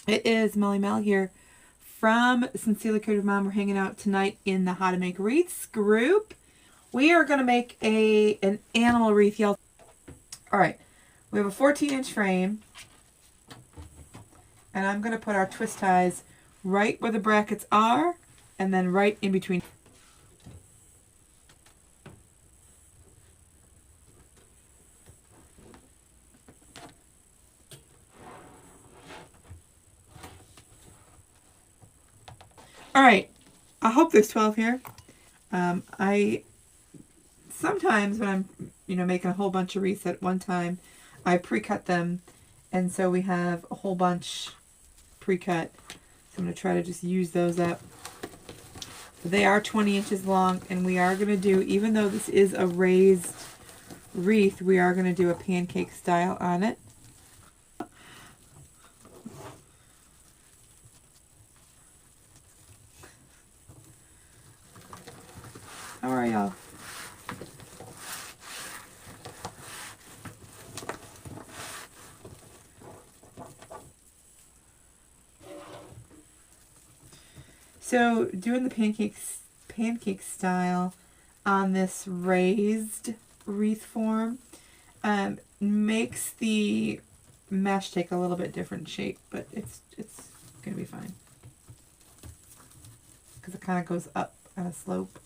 It is Melly Mel here from Sincerely Creative Mom. We're hanging out tonight in the How to Make Wreaths group. We are going to make an animal wreath, y'all. All right, we have a 14-inch frame, and I'm going to put our twist ties right where the brackets are, and then right in between. All right, I hope there's 12 here. I sometimes when I'm making a whole bunch of wreaths at one time, I pre-cut them, and so we have a whole bunch pre-cut. So I'm going to try to just use those up. They are 20 inches long, and we are going to do, even though this is a raised wreath, we are going to do a pancake style on it. How are y'all? So doing the pancake style on this raised wreath form makes the mesh take a little bit different shape, but it's gonna be fine because it kind of goes up on a slope.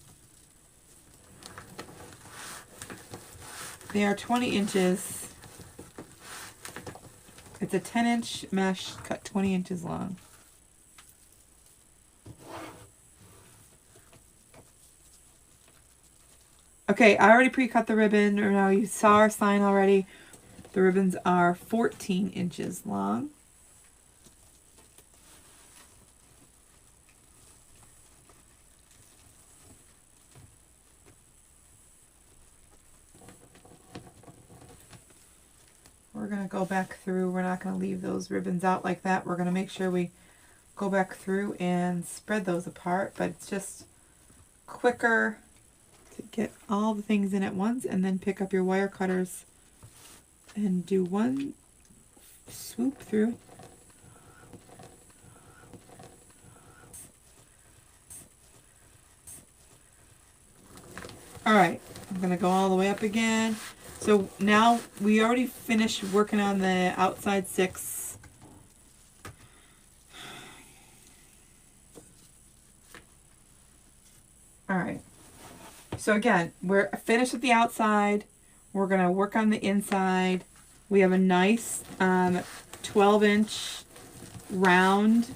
They are 20 inches. It's a 10-inch mesh cut 20 inches long. Okay, I already pre-cut the ribbon, or now you saw our sign already. The ribbons are 14 inches long. We're going to go back through. We're not going to leave those ribbons out like that. We're going to make sure we go back through and spread those apart, but it's just quicker to get all the things in at once and then pick up your wire cutters and do one swoop through. All right, I'm going to go all the way up again. So now we already finished working on the outside 6. All right. So again, we're finished with the outside. We're going to work on the inside. We have a nice 12-inch round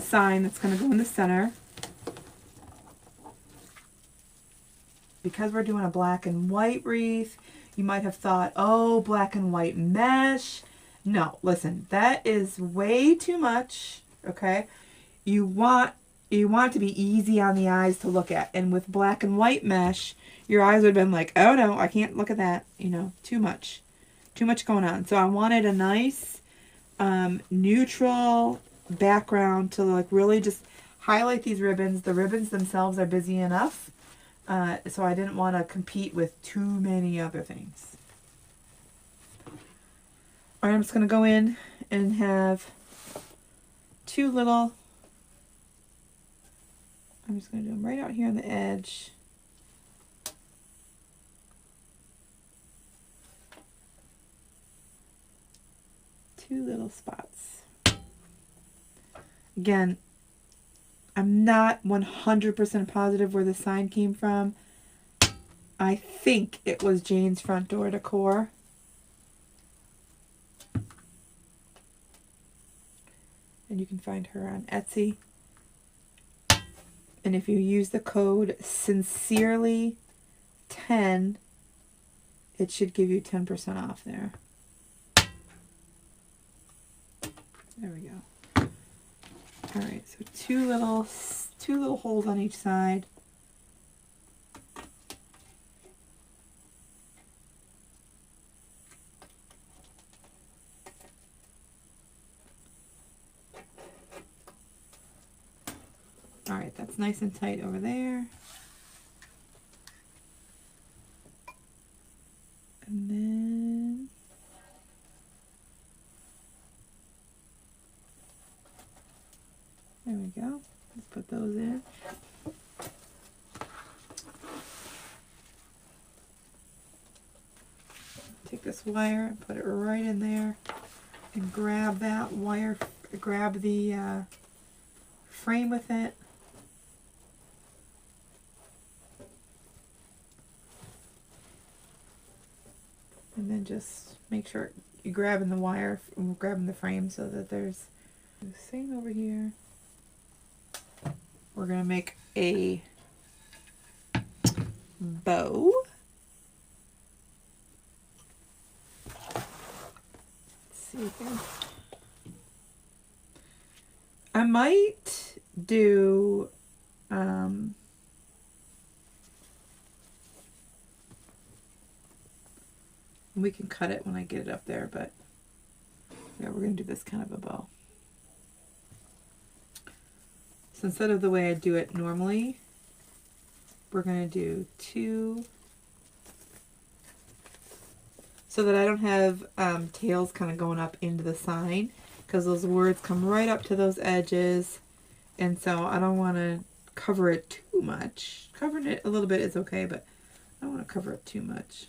sign that's going to go in the center. Because we're doing a black and white wreath, you might have thought, oh, black and white mesh. No, listen, that is way too much, okay? You want it to be easy on the eyes to look at. And with black and white mesh, your eyes would have been like, oh no, I can't look at that. Too much. Too much going on. So I wanted a nice neutral background to like really just highlight these ribbons. The ribbons themselves are busy enough. So I didn't want to compete with too many other things. All right, I'm just going to go in and have I'm just going to do them right out here on the edge. Two little spots. Again, I'm not 100% positive where the sign came from. I think it was Jane's Front Door Decor. And you can find her on Etsy. And if you use the code SINCERELY10, it should give you 10% off there. There we go. All right, so two little holes on each side. All right, that's nice and tight over there. And then put those in. Take this wire and put it right in there and grab that wire, grab the frame with it. And then just make sure you're grabbing the wire, grabbing the frame so that there's the same over here. We're going to make a bow. Let's see here. I might do we can cut it when I get it up there, but yeah, we're going to do this kind of a bow. So instead of the way I do it normally, we're going to do 2 so that I don't have tails kind of going up into the sign, because those words come right up to those edges, and so I don't want to cover it too much. Covering it a little bit is okay, but I don't want to cover it too much.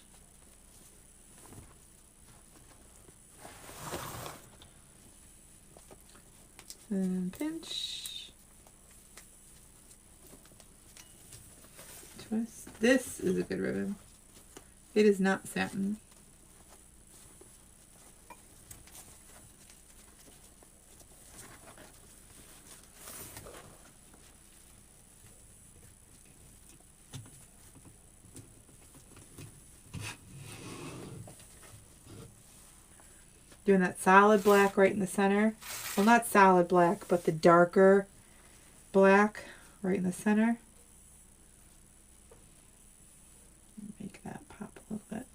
And pinch, twist. This is a good ribbon. It is not satin. Doing that solid black right in the center. Well, not solid black, but the darker black right in the center. Make that pop a little bit.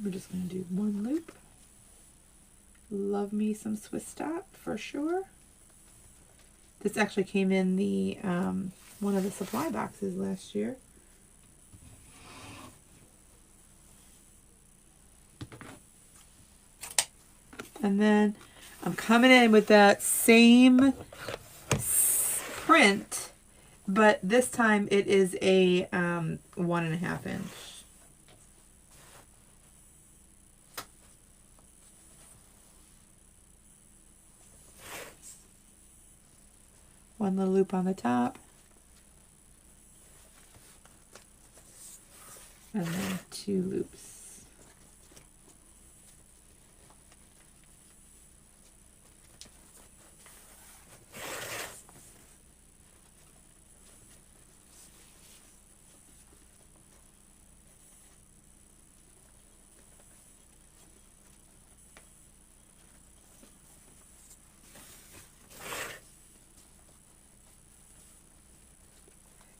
We're just going to do 1 loop. Love me some Swiss dot for sure. This actually came in the one of the supply boxes last year. And then I'm coming in with that same print, but this time it is a 1.5 inch. One little loop on the top. And then 2 loops.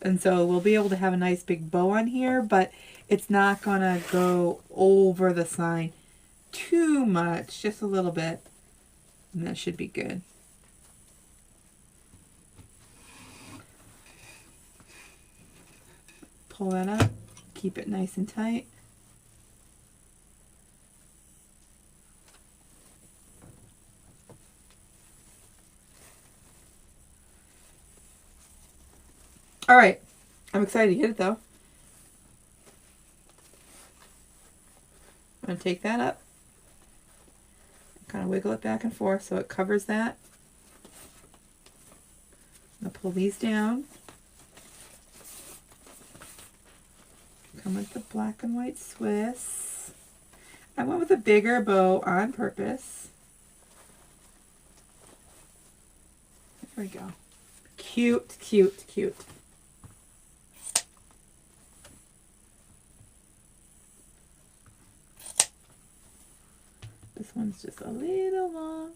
And so we'll be able to have a nice big bow on here, but it's not going to go over the sign too much, just a little bit. And that should be good. Pull that up, keep it nice and tight. All right, I'm excited to get it though. I'm going to take that up, kind of wiggle it back and forth so it covers that. I'm going to pull these down. Come with the black and white Swiss. I went with a bigger bow on purpose. There we go. Cute, cute, cute. This one's just a little long.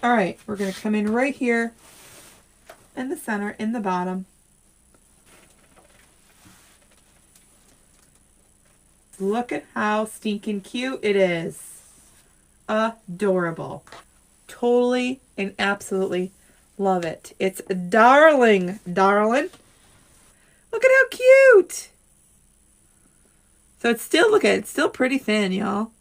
All right, we're going to come in right here in the center, in the bottom. Look at how stinking cute it is. Adorable. Totally and absolutely love it. It's darling, darling. Look at how cute. So it's still, look at it, it's still pretty thin, y'all.